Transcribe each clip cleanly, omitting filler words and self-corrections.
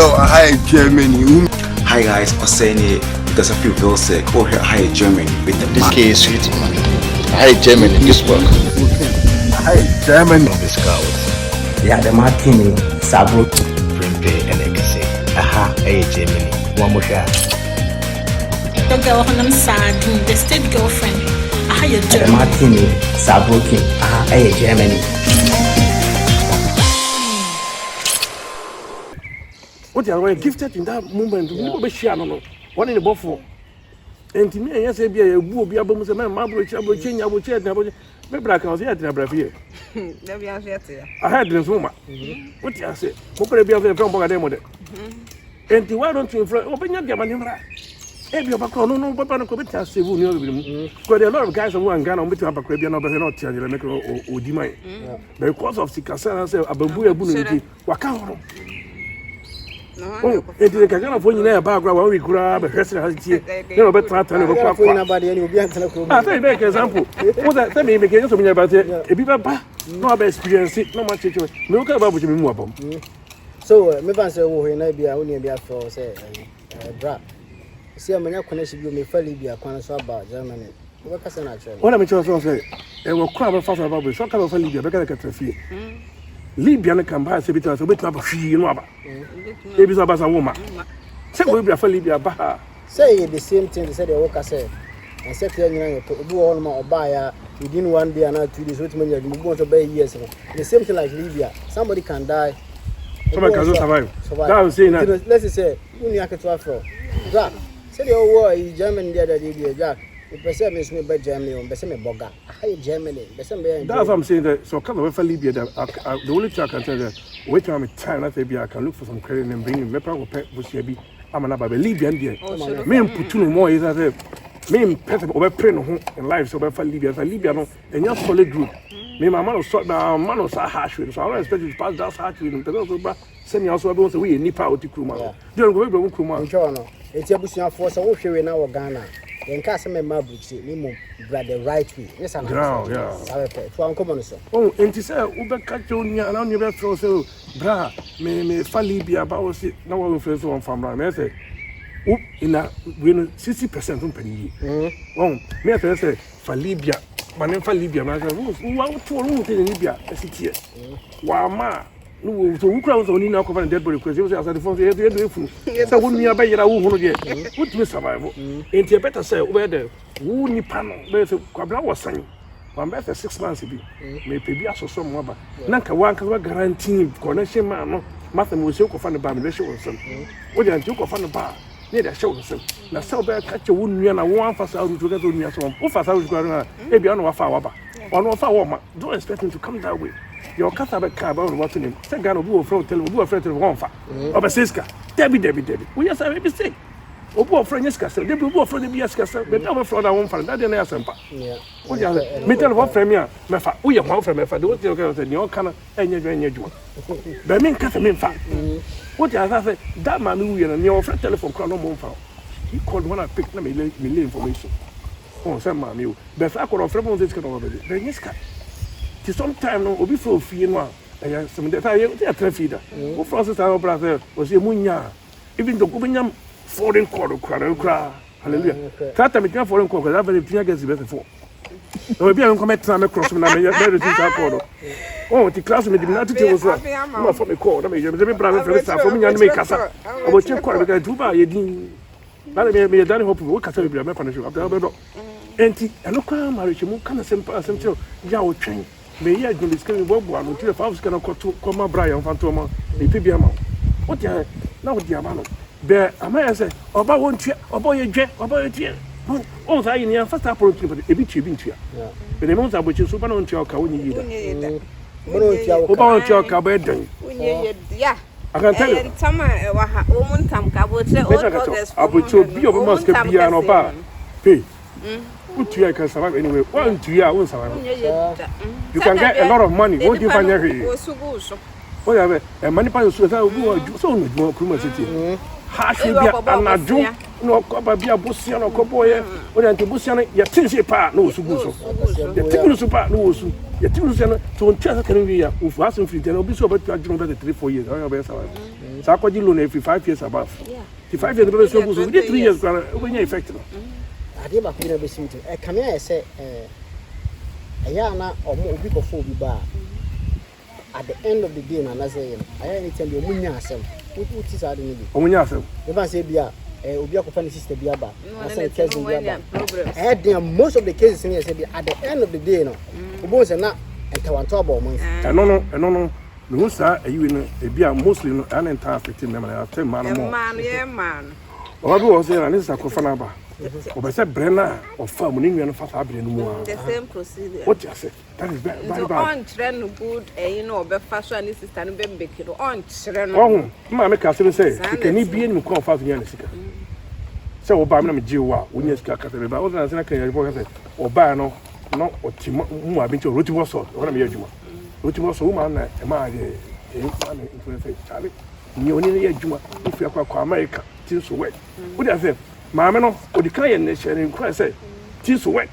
Yo, hi Germany. Hi guys, I'm saying it because I feel real sick. Oh, here, hi Germany with the This kid is sweet, man. Hi Germany, this work. Hi Germany. This guy. Yeah, the martini, Sabro, Printe and Ekase. Aha, hey Germany. One more shot. Your girl, I'm sad. The state girlfriend. I had the martini, Sabro, hey Germany. What you are gifted in that moment, you be share no. One in the buffalo. And to me, yes, be a boo, be able to say, my mother, change, I will change, maybe I can see it in a brave here. I had this woman. What you say? Who could be a very strong demo? And why don't you open your gamma? If you have a no, but I could tell you, because a lot of guys are one gun on between a Caribbean or not tell you, make or demand. Because of Sikasa, a bamboo, what count? Oh, it is a kind of when you never background we grab a person has here. No, but not tell nobody any will be answered. I say, make example. What that tell me, make it something about it. If you have no experience, no much. No, about what you mean. So, maybe I say, oh, and I be only a for say, brat. See, I'm not connection with me, fairly be a connoisseur about Germany. What person actually? What I'm trying to say, and we'll crab a fast about some kind of Libya, because I can Libya can buy a bit of a fee in Waba. Maybe about a woman. Say, we'll be a Libya Baha. Say the same thing they said, the worker said. And said, you do all my buyer within 1 day and not 2 days, which means you move on to bay years. The same thing like Libya. Somebody can die. Somebody can survive. That was saying that. Let's say, you need to offer. Jack, say the old war in Germany the other day, Jack. The person is me by Germany on Besame Boga. Hi, Germany. That's what I'm saying. That so kind of Libya. The only thing I can tell you, wait till I'm time. I can look for some credit and bring him. Maybe I'm an about Libyan dear. Me and put two more is that me pet over praying in life. So by Libya, Libya, and your solid group. Me, my man was shot down. Man was harsh with. So I don't expect you to pass that harsh with him. Because send me also about the way Nipa out to Kuma. Don't go over Kuma. It's a bush for so we now Ghana. In case of my mabuchi, you brother right way. Yes, I'm yeah. Oh, and to say, Uber Catonia, and on your throw so, bra, me Falibia about it. No one feels one from my say, oop, in a win 60% from penny. Oh, me I say, Falibia, my name Falibia, my who to a room in Libya, as it is. Wama. No, so who crowds only now cover dead body because he was at the phone. So when you obey your own, what will survive? Ain't you better say whether who ni panel, there's a quabla was saying. One better 6 months be may be also some more. Nanka one can guarantee connection man. Mathem was yoke of fun about the show or something. What you joke of fun about? Need a show or something. Now, so bad catch a wound and a 1,000 to get on your son. Who for 1,000 maybe I know a far over. Or no far warmer. Don't expect him to come that way. Your cat have a car about watching him. Say, God, who will tell you, afraid of one far. Of a sister. Debbie. We just have a mistake. O boy friend is castle. They will go for the BS castle. But our friend, I won't find that in a sample. Yeah. What you have? Me tell what from here. My father, we are one from my father. What you going to say? Your kind and your jewel. But mean, cat me fat. What you have said, that man who and your friend telephone call no more found. He called when I picked me information. Oh, some man, you. But I could offer this kind of it. Then yes, cat. To some time, no, be for fee and one. And some of the time, they are trafficker. Who Francis, our brother, was a munya. Even the Gubinam foreign quarter, cry. Hallelujah. That time, it's foreign quarter. I've been against the better for. There will be a comment time across when I made a quarter. Oh, the class with the United was not from a quarter. I mean, every brother for me and make us. I will check quarter because two by a dean. That may be a done hope of work at every mechanism of the other. And I look at marriage, you can't simple Yao train. May I do this kind of work one to the house can come my Brian Fantoma, the PBM. What you now, dear man? Bear, I may say, about one chair, about your jet, about a chair. Oh, I in your first approach, but a bit cheap here. But the most of which is super on your car when you eat. About your car bed. Yeah. I can tell you. Some woman come, I would say, I would be of a mosque piano bar. Hey. Put you can survive anyway. 1 2 years won't survive. You can get a lot of money. Won't you find every? Oh, yeah, and money by so much more city. Harsh will be an adjo, no koba bia bosia no koboye o de bosia no ye tinse pa no osu guso ye tinse pa no osu ye tinse no to ntia ka no ya ofu aso free ten obi so obetu adwon be 3-4 years o be sa kwaji loan every 5 years above the 5 years be so guso the 3 years kwa o be effect no ade ba ko na be simto e kame ya se aya na omo obi ko fo obi ba at the end of the day na say aya ni tell you munya asem uti sa de ni bi omunya asem e ba say bia obi akofa ni sister bia ba say cousin bia ba most of the cases in here say at the end of the day no obo say na entawanto aba mo no me husa ayi no e bia mostly no an enta affect me na after man mo man obi wo say na ni sa kofa na ba obese brena of farm ni nwa no fa fa bre no mu the same procedure what you say that is very bad on trend good you know be fa so ani sister no be mbeki no on trend oh ma me ka say can ni bie ni ko fa so nya sika say oba me na me jiwa wonya sika ka say ba o na say kan ya say oba no otimo mu abi nti roti wo so o na me adwuma roti wo so wo ma na e ma de e ma na influence chale ni oni ne adwuma ofi akwa America tin so work what do you say maame no odika ye ne share nkwa say this work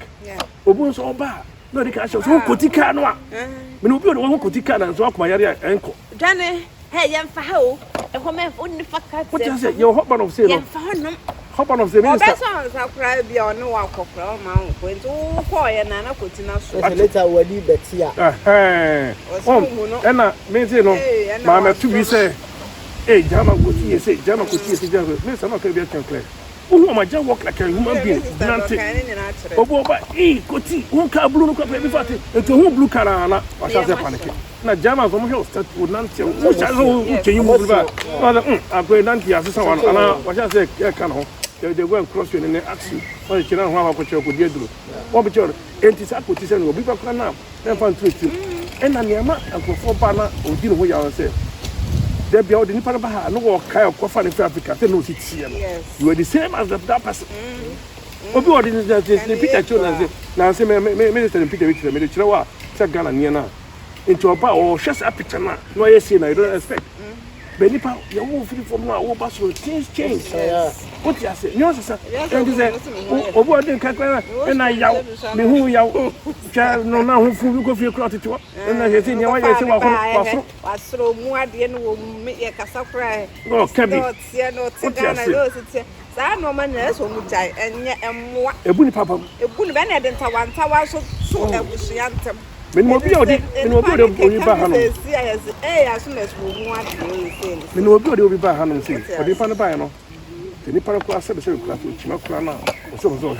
obun so oba no odika show so kotika no a me no bi o wo kotika na so akoma yare enko dwane hey yem fa ha o e ko me onni fa ka what you say your husband of say no yem fa no husband of say minister obeso sa kra bia ono wa kokra o ma ho ko nti wo ko ye na kotina so later wali betia ena me say no maame tu bi say jama kotie say jama me say no ka bia clear who ma ja work like a human being nante oboba koti who ka blue no ka be fati to who blue kara na wa sha panic na jama so mo he start with nante who sha no kenyu mo ba akwe nante asesa wa na wa sha say e ka no they go and cross you in the action o kira ho ha ko che ko die duro wo be che enti sa koti se no obi ba kwa na e fan treat e na niama akofo ba na odi no ho ya say there be all the nipa ba ha no wo kai okofa ne Africa say no sit here you are the same as that person obi odi the Peter Chona na say me minister Peter Victor me kire wa say Ghana ne na into oba o share a picture na no yes na you don't expect but nipa you wo free from now wo ba so things change what you say you say and say obi odi kan kan na yaw me hu yaw cha no na hu fu ko fi kro tete na say ne wa yes wa ko wasro mu ade no wo me kasa kra no kebi no tigana no sit sa no man na so mu jai enye emmoa ebuni papa ebuni be na de ntawa so ebusuyantem Meno bi odi obi ba ha no aso na so mu ade say meno obi obi ba ha no say odi pa no ba no ni pa ko asebe se kura so chima kura na so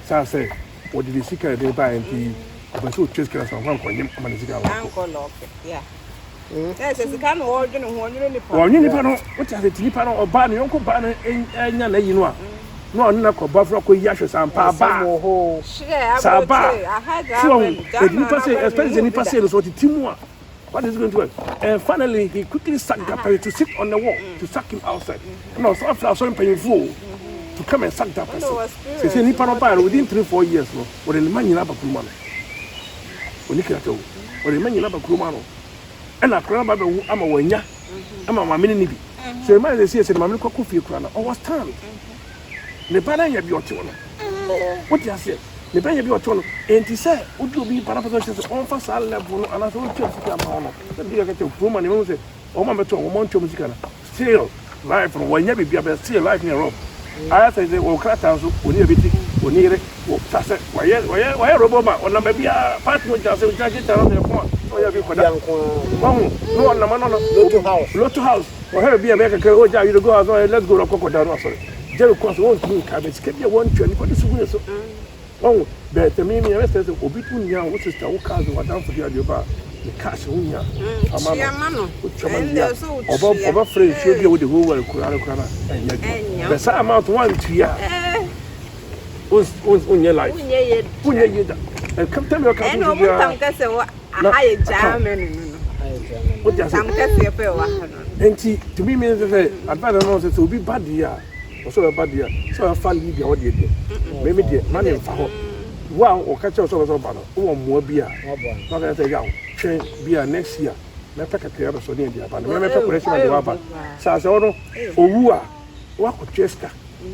sa say odi di sika de ba enti ba so chase kura so han kwanye ma ni sika wa ko lock yes sika no wo dwene ho onwere nipa wo nipa no wo ti ase ti nipa no oba no yonko ba no enya na yi no a no na ko ba fra ko yi ahwe sampa ba sa ba so nipa say especially nipa say so timu a what is going to work and finally he quickly sacked that person to sit on the wall to sack him outside no so after so painful to come and sack that person say nipa no ba within 3-4 years no or the man nyina ba kuruma no onikira to or the man nyina ba kuruma no and akra ba wu ama wanya ama ma meni ni bi so man dey say ma meni ko fie kura na o was stand ne bana ya bi ote no what you say ne bana ya bi ote no enti say odi obi bana person say on fa sa level no ana so o chef sika ma no se bi ka te kuruma ne mo say o ma beto o mo ncho musika na still life no wanya bi bia be still life near rob aya say o krata so oni ebiti oni re o sase waya robo ma ona ba bia part no jase o jase tara de ko o ya bi ko da mahu no ona ma no Lotto house o he bia be ka o ja you go out let's go roko da no sorry Jerry cross won to ka be sika bia won twani ko de sugu so mahu be temi mi e say obi tu nya o sister wo ka zo wadan for dia de ba the cash unya amano oba friend show bia wo de ho wale kura enya be sa amount one tua unya life unya yeda and come tell me what can you do tam ka se wo aye Germany no what just tam ka se pe wa no enti to me means say advise no say obi bad dia so bad dia so fa Libya wo de me de man em fa ho wa o ka che so ba no wo mo bia no ka say yawo twen bia next year me peka kaya so ne dia ba me peka correction de wa ba sa se ono owu a wa ko cheska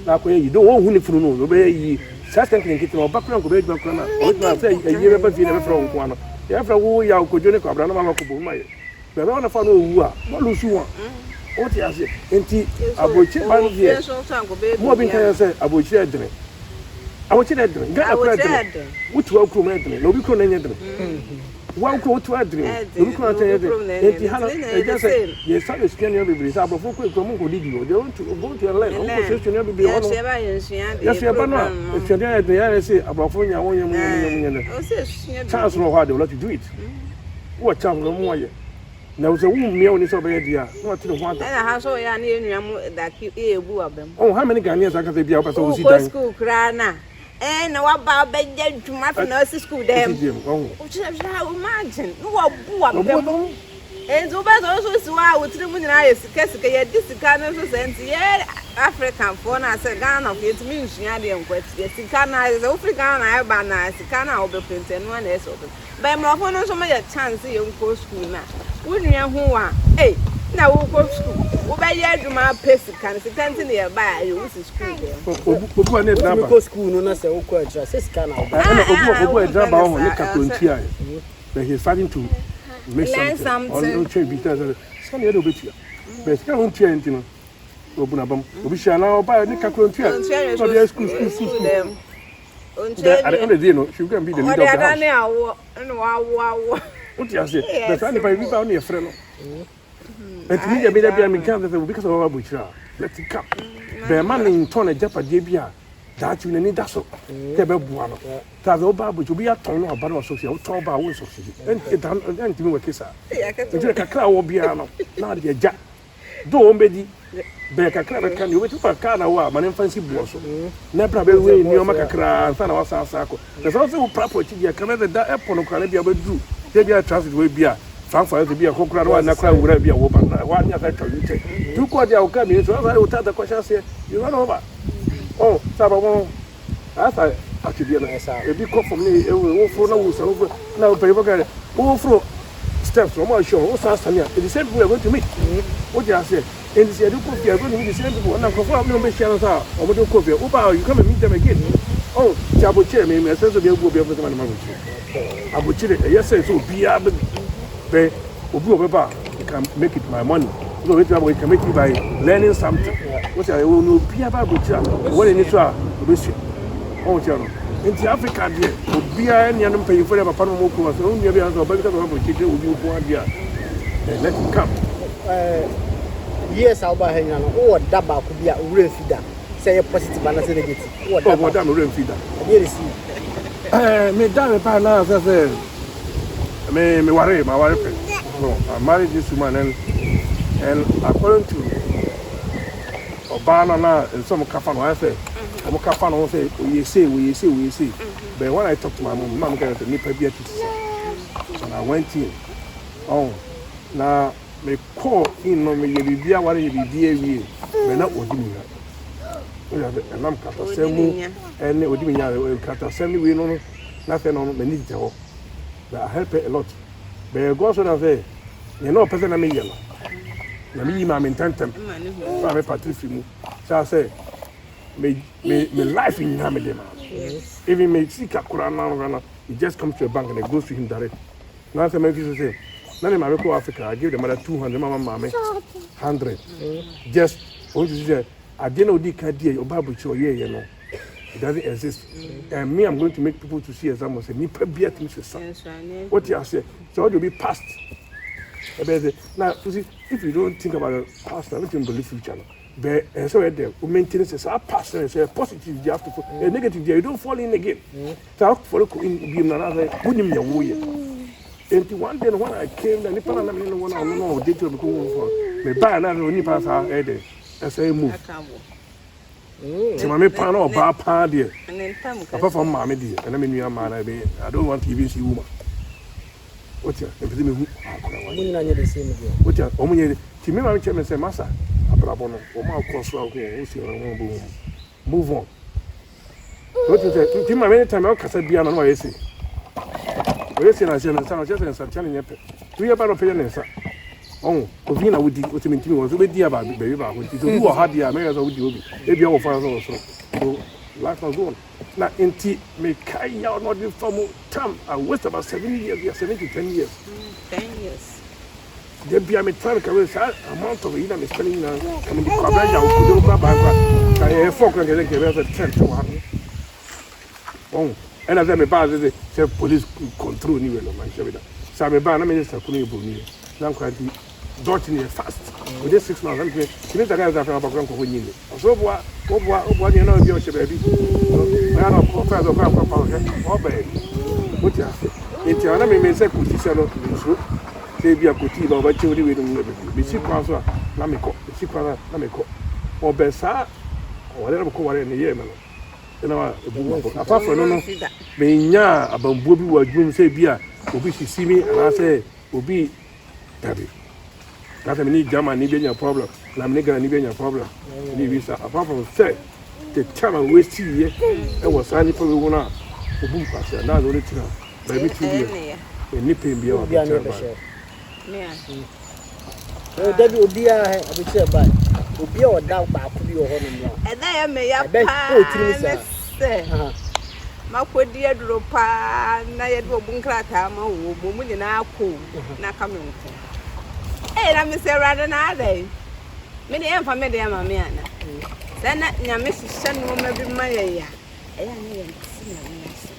na ko yi do won hu ni funu no be yi saskan kin kitin oba kran ko be dwa kran na o twa say yi be ba fi na be fra nko ano ya fra wo ya ko jone ko abra na ma ko bo ma ye be ba na fa no wu a ma lu su wa o ti ase enti abochi ban die mo bi kan say abochi edene abochi edene ga akra edene wutu akro ma edene no bi kro na nye edene wa ko to adre obi ko ata yede enti hala e just say yes say scan your baby say abofo ko mo ko didi o they want to go to learn o ko session your baby ono yes ya ba no e scan your de ya say abofo nya won yem o say chance no how they will let you do it what chance no mo ye na o say wo mmia oni so be ye dia no ati no ho ata na ha so ya na enua mu da ki e ebu abem oh how many Ghanaians aka say bia o pesa o si dan school kra na na wa ba be je dwuma for nurse school dem o chira imagine no wa bu abem enzo ba so si wa wotire mu nyina ye sika ye disika no so senti ye African for na say Ghana of it means nya de nkwati ye sika na ye African na e ba na sika na obe pente no na eso ba mo fo no so ma ye chance ye nko school na wonua ho wa na wo ko school wo ba ye adwuma pesika ne sika nti ne ye ba ye wo si school dem obu ane drama ko school no na say wo ko adra say sika na obu drama ho ne katonti aye but he's starting to make something on change because some year obetia but sika won tia ntino obu na bam obi sha na oba ne katonti aye so the school dem at the end of the day no she can be the leader of the house no wa what you say the family by people on your friend no et me je be there be can say because of our butcher let it come the man in turn a japade bia that you need that so ke be bua no ta zo ba butcher bi aton no ba no so so to ba wo so so and me work sa you kakra wo bia no na de ja do on be di be kakra be kan you be to ka na wa man fancy buo so na bra be we ni o makakra fa na wa sa ko the so so proper chi dia kan da airport no kan bia be dru they be transit we bia Frankfurt to be a concrete one, na cry would be a woman. One year I tell you, you got your coming, so I will tell the question, say, you run over. Oh, Sabah, I thought actually, a big call from me, over now, paper, over steps from my show, Sasania, in the same way we're going to meet. What do you say? In the same way, you're going to meet the same people, and I'm going to be sharing out, or what do you call you? Oh, you come and meet them again. Oh, Jabo Chairman, I said, you'll be able to manage. I would tell you, yes, so be able. But you can make it my money. So we can make it by learning something. What I will know, be about what in it are. Oh, channel. In the Africa, be any other pay for a Panama. So only a because of chicken will be one year. Let it come. Yes, I'll buy him. Oh, Daba could be a real feeder. Say a positive and a negative. What I'm a real feeder. Yes, me done a now, as I said. Me worry, my wife. No, I married this woman and according to Obama now and some Kafano, I say, I'm a Kafano say, we see. But when I talk to my mom got a nipper beer to and I went in. Oh, now me call in no me be a worry be dear, but not what you and I'm cut a semi and what you mean, cut a semi, we know nothing on the need to. But I help it a lot. But I go so that way, you know, person I mean, yellow. I mean, I'm in Tantem. I'm a patrifium. So I say, me life in Hamidema. Even me see Kakurana, he just comes to a bank and it goes to him direct. Now, I say, none of my local Africa, I give them another 200, mamma, 100. Just, what you say, I didn't know the idea, your Bible show, you know. It doesn't exist. And me, I'm going to make people to see as I say, Nipa beer to Mrs. What you say? So you'll be past. Now, you see, if you don't think about the past, I don't believe future. But and so there, we maintain this our past and say positive, you have to put a negative there, you don't fall in again. So for in be another, wouldn't you way. And one day when I came, the Nipa and I don't know, did to become for me buy another Nipa head. I say move. So my panel or bar party, apart from Mammy dear, and I mean, your man, I don't want to even see woman. What's your what your only Timmy Chairman say, Massa, a brabono, or my crossroad, move on. What you say? Tim, many times I'll cast a piano, I say. We say, I said, just and telling you, we are about opinion, sir. Oh, obi na wodi otimintimi wo so be di aba be ba ho ti so bi wo ha dia me so wodi obi e bia wo fa so so life must go on na enti me kai ya no di from time I waste about 7 years 7 to 10 years 10 years there be me try to say amount of ina me spending na come di kwa ya ko do ba ba kwa e for kwa ke be so 10 to 1 oh and as me ba say police control ni we no man shebida sa me ba na me say kunu e bo ni na kwa di dot ni fast within 6 months I'm saying you need to get that from background ko nyine so boa ni na obi o shebe bi na na professor ko kwa o be what you say enti ana me say ku sise no so say bi akoti ba ba cheuri we no be si kwa so na me ko si kwa na me ko o be sa o wale ko wale ni ye me no ina wa ebu apart from no me nya abambuo bi wa dwum say bi a obi sisi mi ana say obi tabi kata me ni German ni be nya problem na me Ghana ni be nya problem ni visa apart from say the time I waste here e was any for we na obu kwase na zo le tira ba bi tu ye ni pe bi o ba yeah Dabi obi a abetire ba obi a oda ba ko bi ho no mo e da ya me ya pa se makodi aduro pa na ye do obu nkrata ma wo mu nyina akọ na kamenko na me say rather na dey me dey em fa me dey ma me ana then nyame hihye no ma bi ma ye ya na ye nti na me so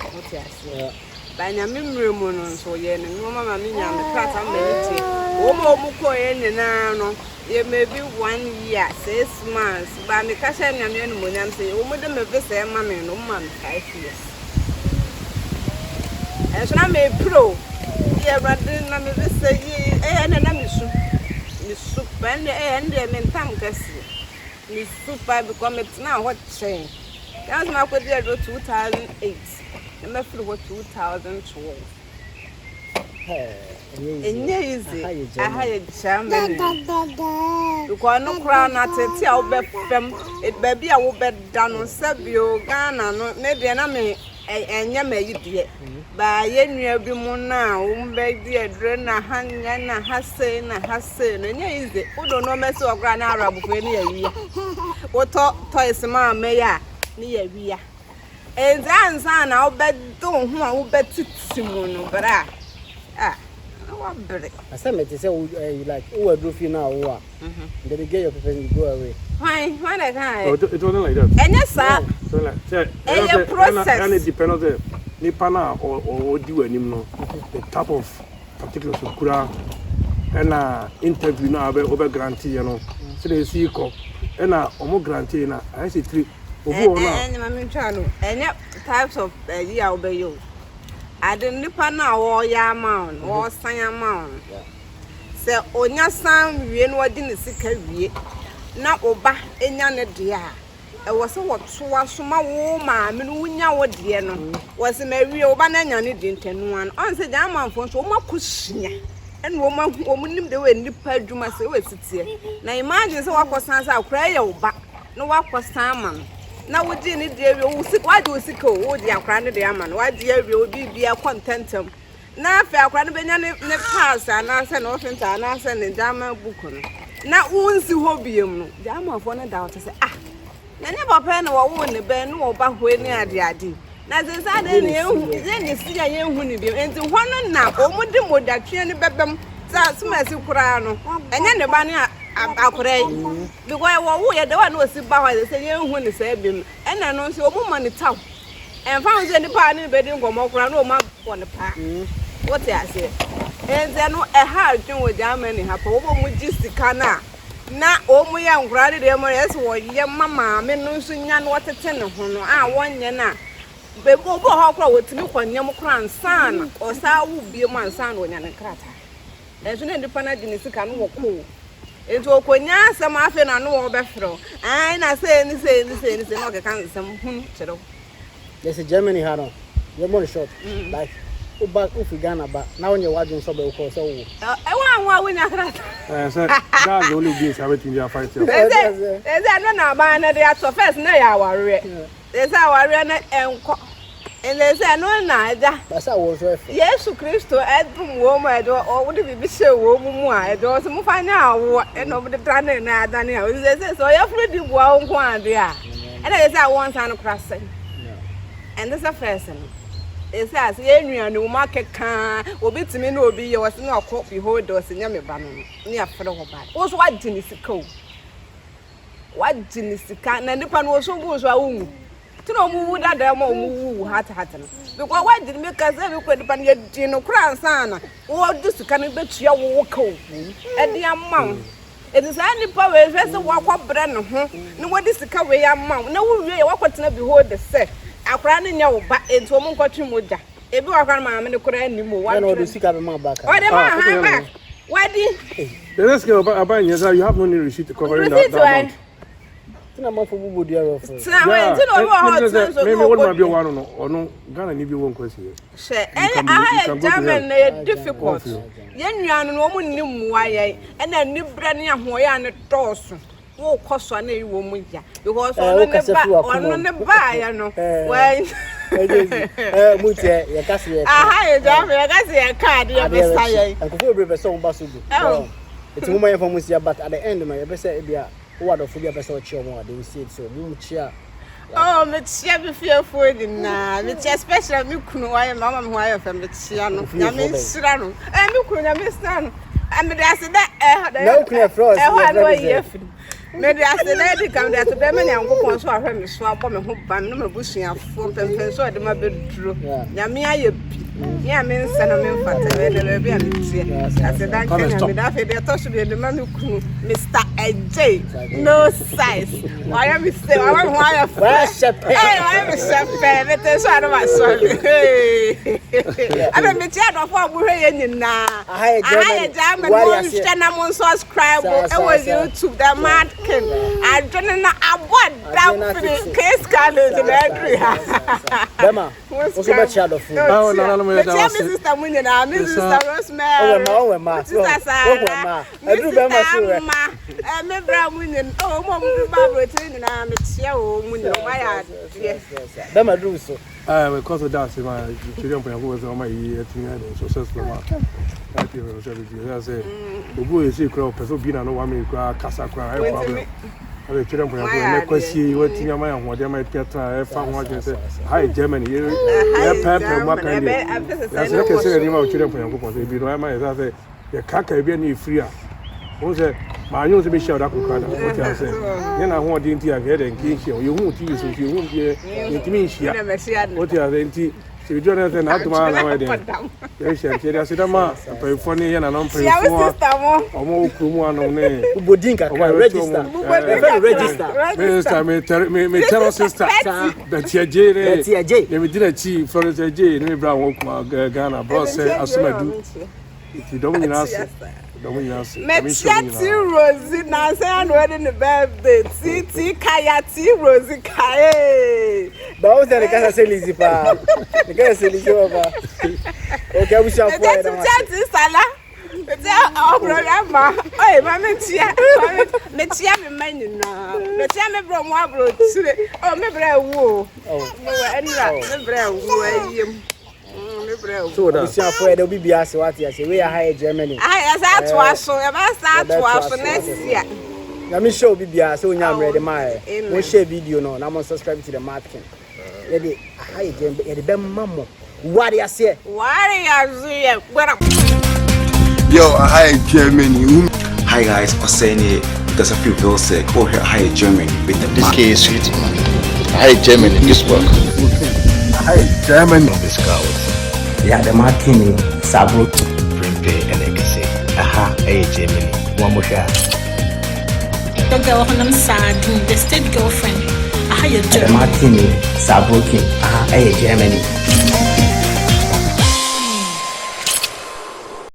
what ya say ba nyame mremu no so ye no ma me nyame krata ma nti o mu ko ye ni na no ye maybe 1 year 6 months ba me ka sha nyame no mo nyam say o mu de me be say ma me no ma me 5 years so na me pro yeah, but then I'm going to say, and I'm soup, and then time kasi. Miss soup, I become it now. What change? That's my good year 2008. And I feel what 2012. And yeah, easy. I hired Germany. You can't no crown at it. I'll bet them. It baby, I will bet down on Sabio, Ghana, maybe an army. Enya me yidie ba ye nua bi mu na umbe die dre na hanya na hase no nya ize udo no mesi okra na arabu ko ni yawia woto toys ma me ya ni yawia enza na obedo ho a obetiti mu no bra wa bre asemete say you like who do fi na wo a they get your people and go away why that kind it wasn't like that enya sa so like a process and it depends on the nipa na or di wanim no the type of particular sukura and interview na over guarantee you know so they see ko and omo guarantee na I say 3 obu ona enya mami twa no enya types of year obeyo ade nipa na wo ya amount wo san amount se onya san wie no odi ne sika wie na oba enya ne de a e wo se wo toa so ma wo ma me no nya wo de no wo se ma wie oba na nya ne de ntanu an on se ja amanfo so wo makohia en wo ma wo nim de we nipa adwuma se we sitie na imagine se wakosan sa akra ye oba no wakosan man na wodi ni de wi wo sik wadi osika wo di akra ne de aman wadi awi obi bia contentam na afi akra ne benya ne pass ana se no finta ana se ne jama book no na unsi ho biem no jama fo ne da o se na ne papa na wo ne be no wo ba ho ni ade na se sa de ne ehu je ne si ya ehu ni biem enti ho no na o mu de modatwe ne bebem sa sumasi kura no enya ne ba ne akure because wo ye de wa no si ba wa se ye hu ni se bim ena no so omu mani taw en fa so ni pa ni be di ngomo kura no ma bo ne pa what ya say enze no e ha adwun wo Germany ha pa wo mu jisika na omu ya nkura de mo yes wo ye mama me no so nya no tete ne ho no a wonye na be bo ho kura wotimi kwanyam kura nsan o sa wo bie mu ansan no nya ne krata enzo ne ndipa na di sika no wo ko ento okonya asem afi na no wo befro ai na say ni no ke kan sem hun chero there's a Germany had on you more short like uba ufigana ba na onye wadun so be ko so wo wa nya krata say that's the only game I think you are fighting no na ba na dey at first na ya aware dey say aware na enko And they say, no, neither. That's how I was with. Yes, Christo, Edwin woman, or would it be so woman? I don't know find out and nobody done it now. So you're pretty well, one there. And I said, one time crossing. And this is a person. It says, yeah, no market can, will be to me, no be yours, no coffee holders in Yammy Bannon, near Froba. What's what Genesico? What Genesica, and the pan was so good. To know who that demo who had happened. Because why did make us ever quit upon your Gino Crown Sana? Or this can be your walk and the amount. It is only power, just a walk up brand. No, what is the cover amount? No, we walk what's not behold the set. I ran in your back into a monk or two more. If you are grandma, and the Korean anymore, why don't you see my back? Why the man? Why did let's go about you have no need receipt to cover that. I'm for Bubu dear. Maybe what might be one or no, Ghana need you one question. I had German difficult. Young young woman knew why, and then new brand new and a torso. Oh, cost one a woman, because on the buy, I know. When Mutia, Cassia, I hired a card, you're I could be a song Basudu. Oh, it's a woman from Musia, but at the end, my best idea. What of the episode show more? They will see it so. Mucha. Oh, Michia be fearful in now. Michia special milk, no, I am Mamma Wire from Michiano. I mean, Sirano. And you couldn't miss them. And I said that no clear frost. Maybe I said that they come there to them and go on so I heard me swap on my hoop and no bushing of 4 pence so I do my bed true. Yamia, yeah, means and I'm in fact, I said, I can't be that they to be the man who Mr. AJ, no size. Why am I still? I want why I'm a chef, it is out of my son. I don't be tired of what we're in now. I had a German one subscribe over YouTube, the market. I don't know what down for the case colors in every house. Emma, what's the child of food? Sister Munyan, Mrs. Rosemary, oh, my sister, I do remember. I'm a brown woman. Oh, Mom, Barbara, and I'm a show. Yes, Bema do so. I will cause a dance in my children who was on my ear and successful. I say, the boy is a crowd, so be no one cry, Casa cry. I will children when I question what in your mind, what they might get. I found what you say. Hi, Germany, you're pepper, what kind of that's like I say, about children when I go. Be no, I might say, the caca be any freer. Who said, my news to be shouted up. What I say, then I want to get and kill you. You won't use it, you won't be intimate. What you are the you don't have an automatic. Yes, I said, I'm funny and I'm pretty or more Kuman name. Budinka, register. Me tell us, sister, that you're J. Let me did a chief for a J. Let me brown Ghana, bros, as I do. If you don't answer. Metia Rosie, Nansan, wedding the birthday. Tea, Kaya, tea, Rosie, Kaya. Those are the guys say Lizzie Pa. The guys say Lizzie over. Okay, we shall find out. Sala. Oh, grandma. Oh, Mamma Tia. Metia, me mine now. Metia, me from Wabro. Oh, me brave woo. Oh, and me brave woo. So that's why they'll be asked what you say. We are high Germany. I as I so I start to us next year. Let me show BBA so I'm ready. My we share video now. I'm subscribe to the market. The high Germany, the Mammo. What you say? Why are you? Yo, hi Germany. Hi guys, I'm saying it because I feel real sick. Oh, hi Germany with the this case sweet man. Hi Germany, this work. Hi Germany. This cows. Yeah, the martini, Sabro. Print and I can say, aha, hey Germany, one more shot. Don't go on them sad, the state girlfriend. I had The martini, Sabro, hey Germany.